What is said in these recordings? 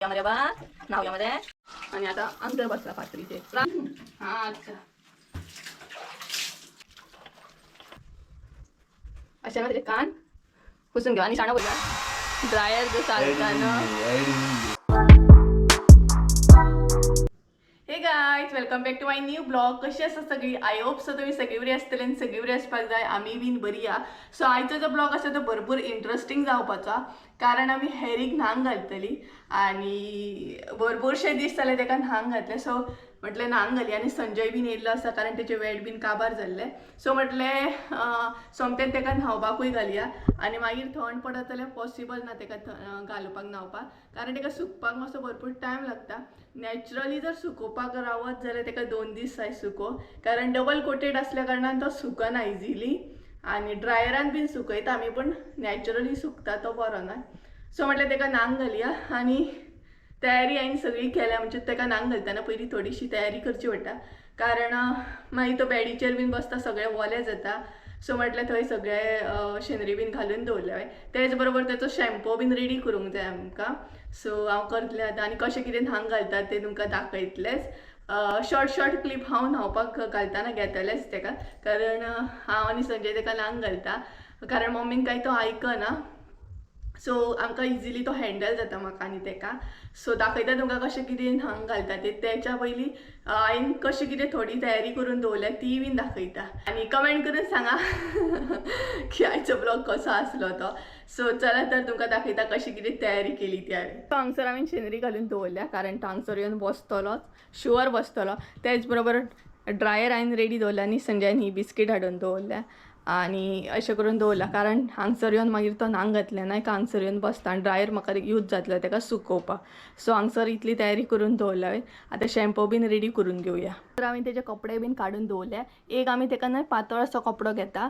यामध्ये बा नाव यामध्ये आणि आता अंतर बसला पात्रीचे हा अच्छा अशा मध्ये कान पुसून घेऊ आणि शाणा बोलला ड्रायर जो चालताना हे guys welcome back to my new blog. कशी असतात सगळी? आय होप सो तुम्ही सगळी बरी असतले आणि सगळी बरी असपाक जाय. आम्ही बीन बरी या. सो आयचो जो ब्लॉग आसा तो भरपूर इंटरेस्टिंग जावपाचा कारण आम्ही हेरीक न्हांग घालतली आणि भरपूरशे दीस जाले ताका न्हांग घातले. सो म्हटलें न्हांग घाली आणि संजय बीन येयल्लो आसा कारण तेचे वेट बीन काबार जाल्ले. सो म्हटलें सोमतें ताका न्हांवपाकूय घालया आणि मागीर थंड पडत जाल्यार पॉसिबल ना ताका घालपाक न्हांवपाक कारण ताका सुकपाक मातसो भरपूर टायम लागता. नॅचरली जर सुकोवपाक रावत जाल्यार ताका 2 दीस जाय सुकोवंक कारण डबल कोटेड असल्या कारणान तो सुकना इजिली आणि ड्रायरान बीन सुकयता आमी पण नॅचरली सुकता तो बरो ना. सो म्हटलें ताका न्हांग घालया आणि तयारी हांवें सगळी केल्या म्हणजे ताका न्हांग घालतना पयलीं थोडीशी तयारी करची पडटा कारण मागीर तो बॅडीचेर बीन बसता सगळें वलें जाता. सो म्हटलें थंय सगळें शेनरी बीन घालून दवरले हांवें. तेच बरोबर ताचो शॅम्पू बीन रेडी करूंक जाय आमकां. सो हांव करतलें आतां आनी कशें कितें न्हांग घालतात तें तुमकां दाखयतलेंच. शॉर्ट क्लीप हांव न्हांवपाक घालतना घेतलेंच ताका कारण हांव आनी संजय ताका न्हांग घालता कारण मम्मीन कांय तो आयकना. सो आमकां इजिली तो हँडल जाता म्हाका आनी ताका. सो दाखयता तुमकां कशें कितें न्हांग घालता तें. तेच्या पयलीं हांवें कशी कितें थोडी तयारी करून दवरल्या ती बीन दाखयता आनी कमेंट करून सांगा की आयचो ब्लॉग कसो आसलो तो. सो चला तर तुमकां दाखयता कशी कितें तयारी केली ती हांवें. तो हांगसर हांवें शेनरी घालून दवरल्या कारण तो हांगसर येवन बसतलोच शुअर बसतलो. तेच बरोबर ड्रायर हांवें रेडी दवरला आनी संजयान ही बिस्कीट हाडून दवरल्या आणि अशें करून दवरला कारण हांगसर येवन मागीर तो न्हांग घातले ना हांगसर येवन बसता आनी ड्रायर म्हाका यूज जातलो ताका सुकोवपाक. सो हांगसर इतली तयारी करून दवरल्या हांवें. आतां शॅम्पू बीन रेडी करून घेवया. तर हांवें तेजे कपडे बीन काडून दवरले. एक आमी ताका न्हय पातळ असो कपडो घेता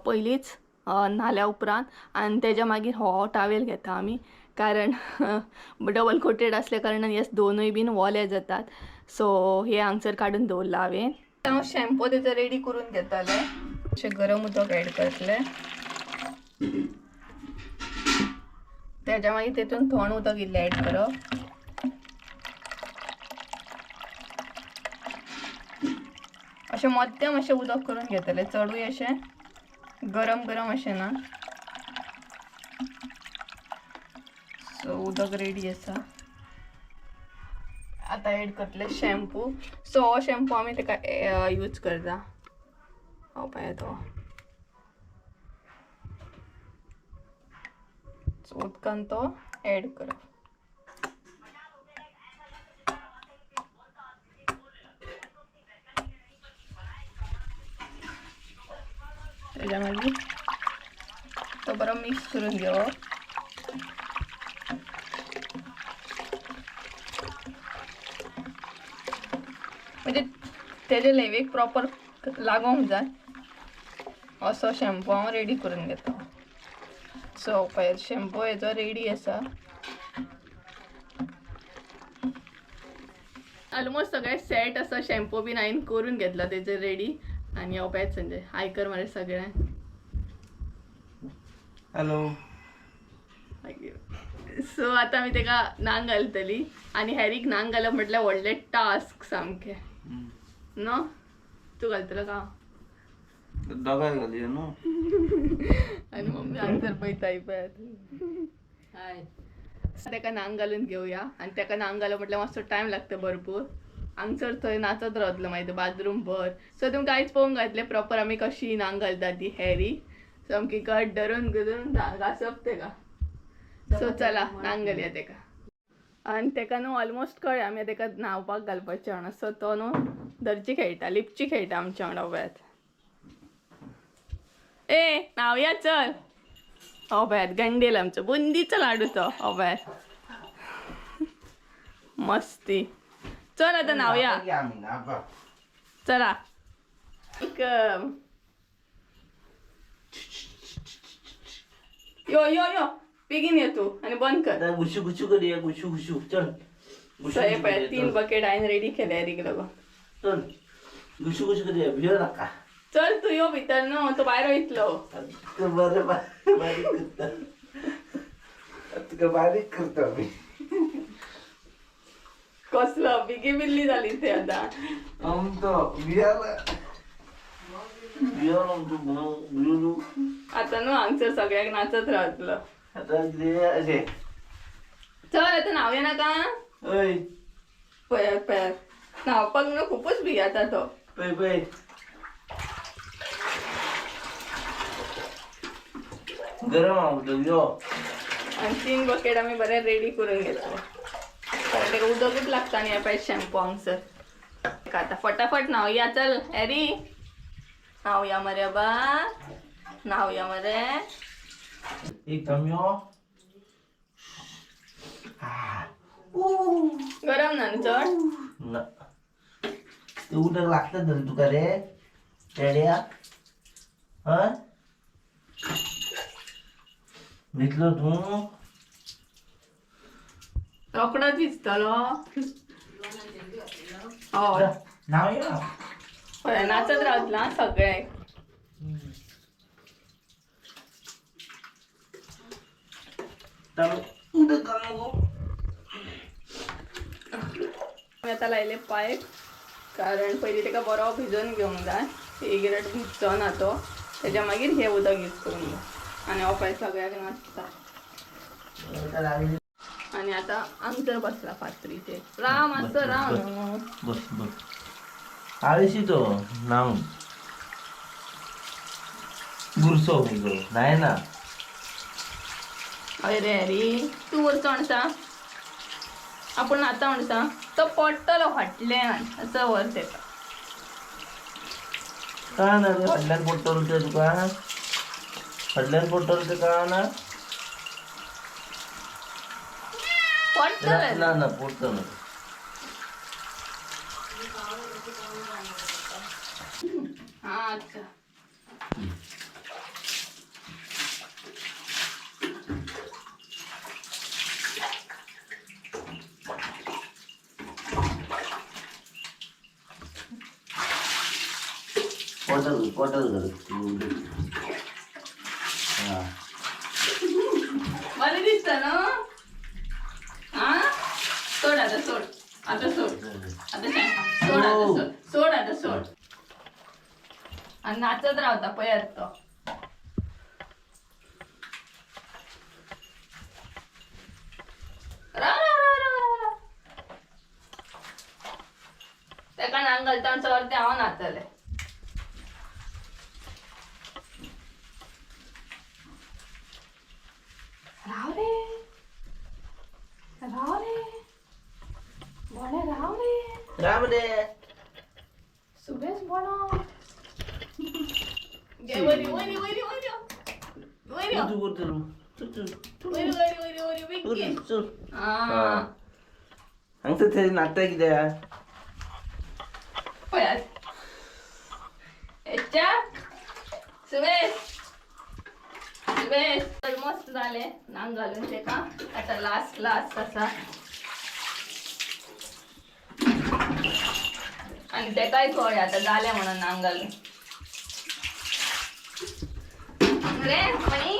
पयलींच न्हाल्या उपरांत आनी तेज्या मागीर हो टावेल घेता आमी कारण डबल कोटेड असल्या कारणान हें दोनूय बीन वले जातात. सो हे हांगसर काडून दवरला हांवें. हांव शॅम्पू तेजो रेडी करून घेतले. अशें गरम उदक ऍड करतले तेज्या मागीर तेतून थंड उदक इल्लें ऍड करप. अशें मध्यम अशें उदक करून घेतले चडूय अशें गरम अशें ना. सो उदक रेडी आसा. आतां ऍड करतले शॅम्पू. सो हो शॅम्पू आमी ताका यूज करता. हो पळय तो उदकान तो ऍड करप. तेज्या मागीर तो बरो मिक्स करून घेवप. म्हणजे तेजे लेवेक प्रॉपर लागोंक जाय असो शॅम्पू हांव रेडी करून घेता. सो पळय शॅम्पू हेजो रेडी आसा. ऑलमोस्ट सगळें सेट असो शॅम्पू बीन हांवें करून घेतला तेजेर रेडी आनी हो पळय संजय हाय कर मरे सगळें. हॅलो. सो आतां आमी ताका न्हांग घालतली आनी हेरीक न्हांग घालप म्हटल्यार व्हडलें टास्क सामकें न्हू. तूं घालतलो का? दोगांय घालया न्हू. आनी मम्मी हांगसर पळयताय पळय. हाय ताका न्हांग घालून घेवया आनी ताका न्हांग घालप म्हटल्यार मातसो टायम लागता भरपूर. हांगसर थंय नाचत रावतलो मागीर बाथरूम भर. सो तुमकां आयज पळोवंक घातलें प्रॉपर आमी कशी न्हांग घालता ती हेरी सामकी कट धरून घासप ताका. सो चला न्हांग घालया ताका. आनी ताका न्हू ऑलमोस्ट कळ्ळें आमी ताका न्हांवपाक घालपाचें म्हणून. सो तो न्हू धरची खेळटा लिपची खेळटा आमच्या वांगडा पळयात. ए न्हांवया चल. हो पळयात गंडेल आमचो बुंदीचो लाडू तो. हो पळयात मस्ती. चल आतां न्हांवया चला. यो यो यो बेगीन ये तू आणि बंद कर. गुशू गुशू करूया गुशू गुशू चल. हे पळय 3 बकेट हांवें रेडी केले हेरीक लागून. चल गुशू गुशू करूया भियो नाका. चल तू यो भितर न्हू तो भायर वयतलो. बरें बारीक करता तुका बारीक करता आमी. कसलं बिगी बिल्ली झाली ते आता. आमचं बियाला बियाला आमचं बियालू आता नु हांगसर सगळ्याक नाचत राहतलं. आता कितें अशें चल आता नावया नाका. अय पयर पयर न्हावपाक न्हू खूपच भियाता तो. पय पय गरम आवडतो यो आणि 3 बकेट आम्ही बरे रेडी करून घेतलो. कारण तेका उदकूच लागता न्ही पाहिजे शॅम्पू हांगसर. आता फटाफट न्हावया. चल हॅरी न्हावया मरे बा. न्हावया मरे. एक कमियो गरम ना न्हू चड. ना ते उदक लागतं तर तुका रे पेड्या हं घेतलो तू रोकडो दिसतलो. हय नाव या पळय नाचत रावतला सगळे. उदक घाल नको. मी आता लायले पायप. कारण पयलीं तेका बरो भिजोवन घेवंक जाय. एक रेट भिजचो ना तो. तेच्या मागीर हे उदक यूज करून जाय. आणि हो पळय सगळ्याक नाचता. आणि आता आमचर बसला फातरीचे. राम असं राम न्हू. बस बस आळशी तो नाव गुरसो मुजो नाही ना अरे अरे तू वरचो म्हणसा. आपण आता म्हणसा तो पडटलो फाटल्यान असं वर तेका. का ना रे फाटल्यान पडटलो ते तुका फाटल्यान पडटलो ते का ना पडटलो. ना ना पडटलो हा अच्छा. पडटलो हा बरं दिसतं ना. हा सोड आता सोड. आता सोड. आता सोड आता सोड. सोड आता सोड. आणि नाचत रावता पळयात तो. तेका नांग घालता वरती हांव नाचले. राव रे राव रे बोणे राव रे. राम रे सुबेश बोनो. गे वरी वरी वरी वरी वरी तू पडटलो तू वरी वरी वरी वरी बिग्गी. चल हा हांगसर ते नाचता कित्याक पळयात. एच्चा सुबेश सुबेश तर मस्त झाले नांग घालून तेका. आता लास्ट लास्ट असा. आणि तेकाय थोडे आता झाले म्हणून नांग घालून. रे मणी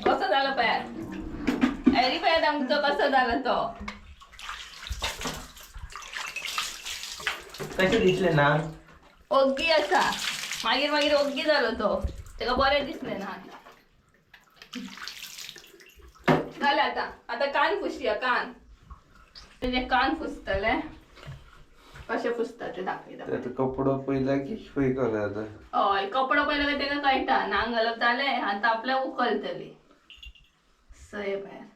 कसं झालं पळयात. अरे पळयात आमचं कसं झालं तो. कशें दिसलें ना ओग्गी असा. मागीर मागीर ओग्गी जालो तो. तेका बरें दिसलें ना. जालें आता. आता कान पुसया कान. तेजे कान पुसतले. कशें पुसता ते दाखयता. त्यात कपडो पहिला की खंय घालायचा. हय कपडो पयलो काय तेका कळटा. नांग घालप जालें आतां आपल्याक उखलतली. सय भायर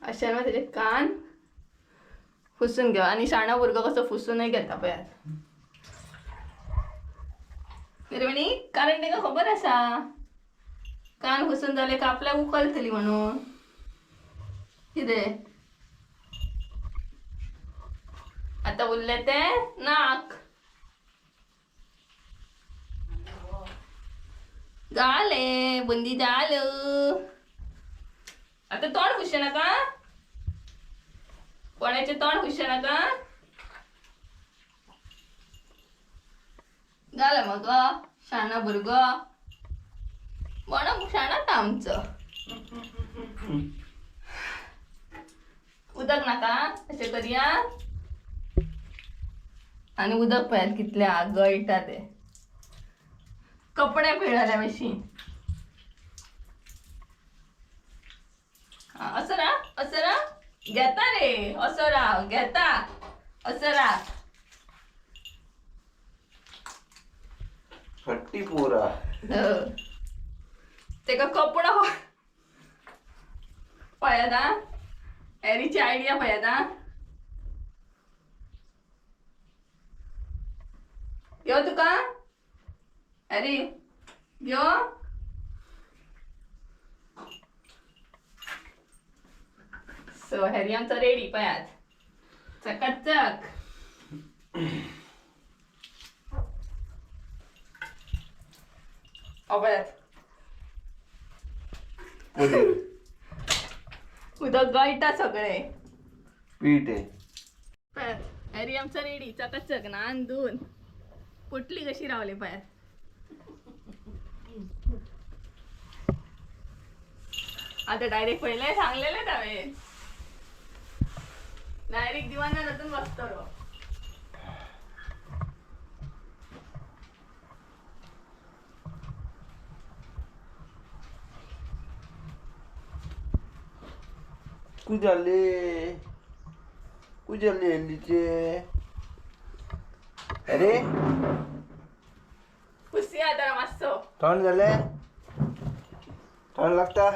अशें तेजे कान पुसून घेव. आणि शाणा भुरगो कसो पुसूनय घेता पळयात. निर्मणी कारण तेका खबर आसा कान पुसून जाले का आपल्याक उखलतली म्हणून. कितें आता उरले ते नाक. झाले बुंदी झालं. आता तोंड पुसू नका. कोणाचे तोंड पुसू नका. झालं मग शाना भुरगो. म्हणून शाणात आमचं उदक नाका असे करूया आणि उदक पळयात कितल्या गळटा ते कपडे पिळाल्या मशीन असं राह घेता रे असं राह घेता असं राह हट्टी पोरा ते का कपडा पळयादा एरीची आयडिया पळयादा घेऊ तुका अरे घेऊ सो हॅरी आमचा रेडी पळयात चकाचक पळयात उदक गळटा सगळे पीठ आहे पळयात हॅरी आमचा रेडी चकाचक ना अंदून पुटली कशी रावली पळयात आता डायरेक्ट पहिले सांगलेले त्यावे डायरेक्ट दिवाना जातून बसतो रो कुजाले हल्लीचे अरे पुसी आता मस्त थंड झाले थंड लागता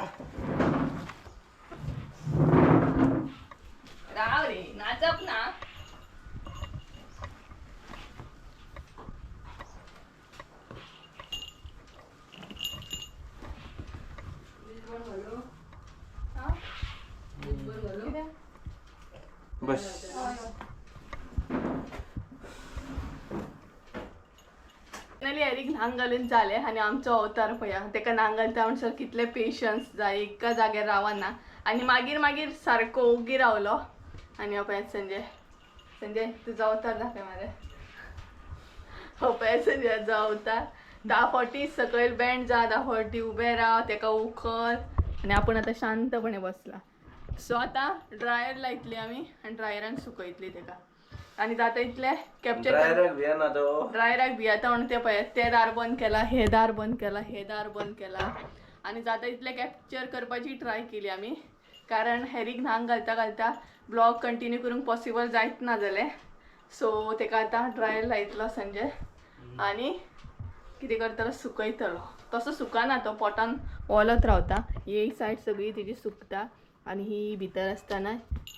राव रे नाचप ना बस फायनली एरीक न्हांग घालून जाले आणि आमचो अवतार पया तेका न्हांग घालता म्हणसर कितले पेशन्स जाय एका जाग्यार रावना आणि मागीर मागीर सारको ओगी रावलो आणि हो पळय संजय संजय तुजो अवतार दाखय मरे हो पळय संजयाचो अवतार 10 फावटी सकयल बँड जा 10 फावटी उबे राव तेका उखल आणि आपण आता शांतपणे बसला सो आता ड्रायर लायतली आमी आणि ड्रायरान सुकयतली तेका आणि जाता इतले कॅप्चर ड्रायराक भियाता म्हणून ते पळय ते दार बंद केला हे दार बंद केला हे दार बंद केला आणि जाता इतले कॅप्चर करपाची ट्राय केली आमी कारण हॅरीक न्हांग घालता घालता ब्लॉग कंटिन्यू करूंक पॉसिबल जायत ना जालें सो तेका आतां ड्रायर लायतलो संजय आणि कितें करतलो सुकयतलो तसो सुकाना तो पोटान ओलत रावता ही सायड सगळी तेजी सुकता आणि ही भितर आसतना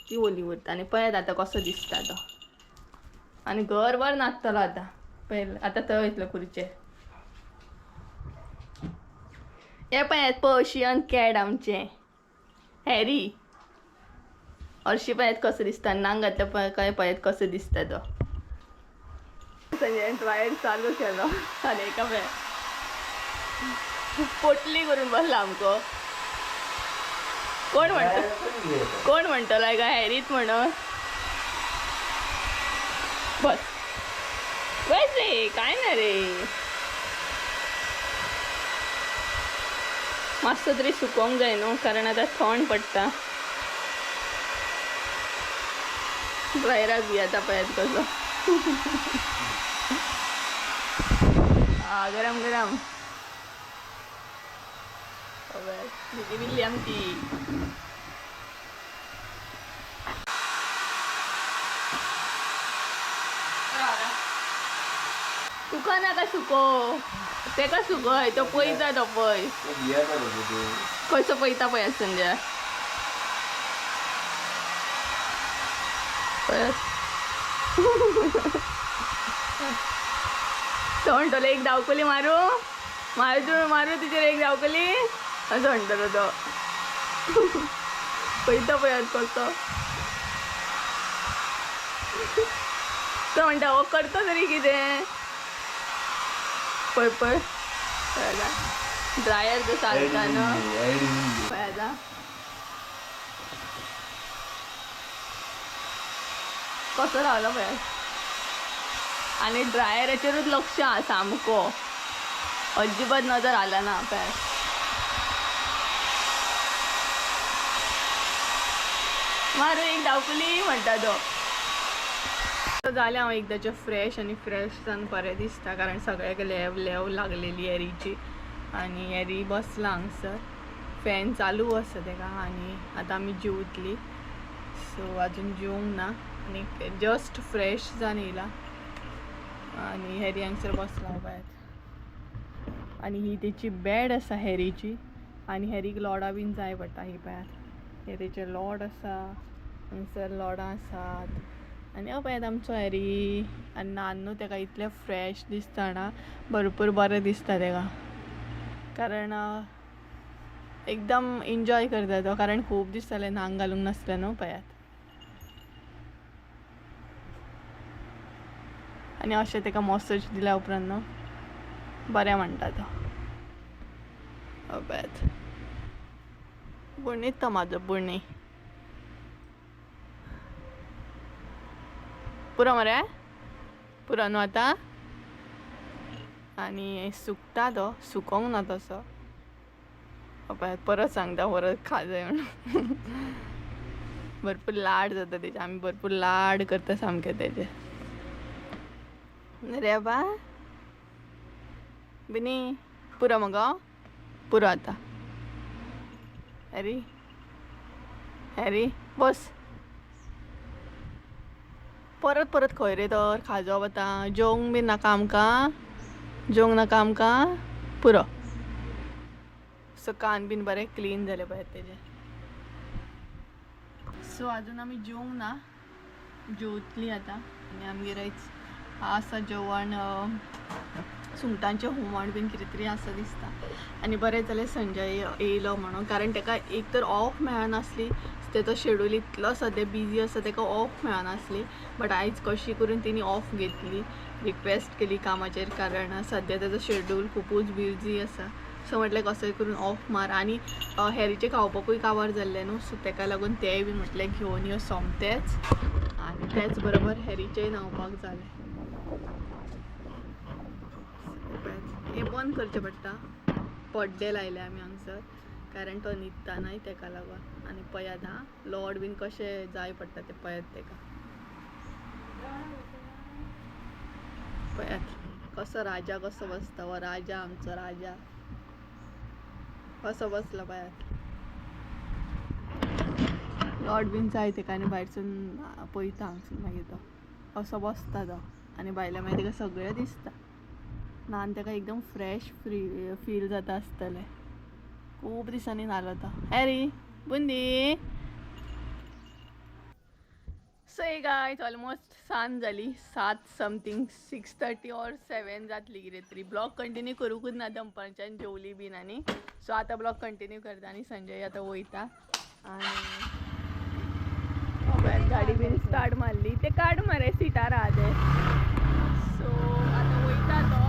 ती ओली उरता आणि पळयात आतां कसो दिसता तो आणि घरभर नाचतलो आतां पळय आतां थंय वयतलो खुर्चेर हे पळयात पर्शियन कॅट आमचें हॅरी हरशी पळयात कसो दिसता नांग घातल्या काय पळयात कसो दिसता तो संजय ड्रायर चालू केलो आनी एका पळय पोटली करून बसला आमको कोण म्हणटलो का हॅरीत म्हणून बस बस रे काय ना रे मातसो तरी सुकोवंक जाय न्हू कारण आतां थंड पडटा ड्रायराक बी आतां पळयात कसो गरम गरम भिली बिल्ली आमची तुका नाका सुको तेका सुकय तो पयता तो पय खंयचो पयता पळय संजय तो म्हणटलो एक धांवकली मारू मारू तिचेर एक धांवकली असं म्हणटलो तो पयता पळयात कसो तो म्हणटा हो करतो तरी कितें पळय पळय ड्रायर जो चालता न्हू पळय कसो रावलो पळय आणि ड्रायराचेरूच लक्ष हा सामको अजिबात नजर आला ना पळय मारू एक धावकुली म्हणटा तो जालें हांव एकदांचें फ्रेश आनी फ्रेश जावन बरें दिसता कारण सगळ्याक लेव लेव लागलेली एरीची आनी एरी बसला हांगसर फॅन चालू आसा तेका आनी आतां आमी जेवतली सो आजून जेवंक ना आनी जस्ट फ्रेश जावन येयला आनी हेरी हांगसर बसला भायर आनी ही तेची बॅड आसा हेरीची आनी हेरीक लॉडां बीन जाय पडटा ही पळयात हे तेचे लॉड आसा हांगसर लॉडां आसात आनी पळयात आमचो हेरी आनी नानू तेका इतलें फ्रेश दिसता ना भरपूर बरें दिसता तेका कारण एकदम एन्जॉय करता तो कारण खूब दीस जाले न्हांक घालूंक नासलें न्हू पळयात आनी अशें तेका मॉसॅज दिल्या उपरांत न्हू बरें म्हणटा तो पळयात बुणी तो म्हाजो बुणी पुरो मरे पुरो न्हू आतां आनी सुकता तो सुकोंक ना तसो पळयात परत सांगता परत खा जाय म्हणून भरपूर लाड जाता तेजे आमी भरपूर लाड करता सामके तेजे रे बा बिनी पुरो मगो पुरो आतां हॅरी हॅरी बस परत परत खंय रे तर खाजोप आतां जेवंक बीन नाका आमकां जेवंक नाका आमकां पुरो सो कान बीन बरें क्लीन जाले पळयात तेजे सो आजून आमी जेवंक ना जेवतली आतां आनी आमगेर आयज आसा जेवण सुंगटांचें हुमण बीन कितें तरी आसा दिसता आनी बरें जालें संजय येयलो म्हणून कारण ताका एक तर ऑफ मेळनासली तेजो शेड्यूल इतलो सद्या बिजी आसा ताका ऑफ मेळनासली बट आयज कशी करून तिणी ऑफ घेतली रिक्वेस्ट केली कामाचेर कारण सद्या तेजो शेड्यूल खुबूच बिजी आसा सो म्हटलें कसोय करून ऑफ मार आनी हेरीचें खावपाकूय काबार जाल्लें न्हू सो ताका लागून तेंय बीन म्हटलें घेवन यो सोमतेच आनी तेच बरोबर हेरीचेंय न्हावपाक जालें हे बंद करचें पडटा पड्डे लायले आमी हांगसर कारण तो न्हिदता न्हय ताका लागून आनी पळयात हां लॉड बीन कशें जाय पडटा ते पळयात ताका पळयात कसो राजा कसो बसता हो राजा आमचो राजा कसो बसला पळयात लॉड बीन जाय ताका आनी भायरसून पळयता हांगसून मागीर तो असो बसता तो आनी भायल्या मागीर ताका सगळें दिसता न्हान ताका एकदम फ्रेश फील जाता आसतलें खूब दिसांनी न्हालो तो हॅरी बुंदी सो हे गायज ऑलमोस्ट सांज जाली 7 समथींग 6:30 or 7 जातली कितें तरी ब्लॉग कंटिन्यू करूंकूच ना दनपारच्यान जेवली बीन आनी सो आतां ब्लॉग कंटिन्यू करता आनी संजय आतां वयता आनी गाडी बीन स्टार्ट मारली ते काड मरे सिटार आहा ते सो आतां वयता तो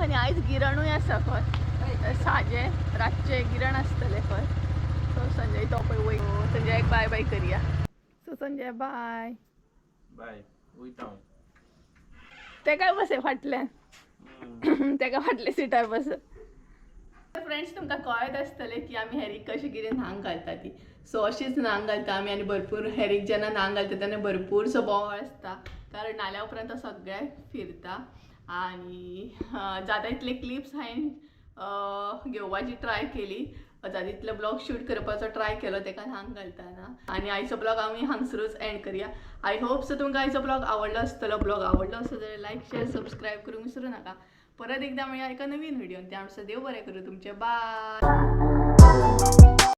आनी आयज गिरणूय आसा खंय साजे रातचे गिरण आसतलें खंय सो संजय तो पळय वय संजयाक बाय बाय करया सो संजय बाय बाय वयता तेका बसे फाटल्यान तेका फाटल्या सिटार बस फ्रेंड्स तुमकां कळत आसतलें की आमी हेरीक कशी कितें न्हांक घालता ती सो अशीच न्हांक घालता आमी आनी भरपूर हेरीक जेन्ना न्हांक घालता तेन्ना भरपूरसो बोवाळ आसता कारण नाल्या उपरांत तो सगळ्याक फिरता आनी जाता तितले क्लिप्स हांवें घेवपाची ट्राय केली जाता तितले ब्लॉग शूट करपाचो ट्राय केलो ताका न्हांक घालतना आनी आयचो ब्लॉग आमी हांगसरूच एंड करया आय होप सो तुमकां आयचो ब्लॉग आवडलो आसतलो ब्लॉग आवडलो आसत जाल्यार लायक शेअर सबस्क्रायब करूंक विसरूं नाका परत एकदा मेळया एका नवीन व्हिडिओन त्या आमचं देव बरें करूं तुमचे बाय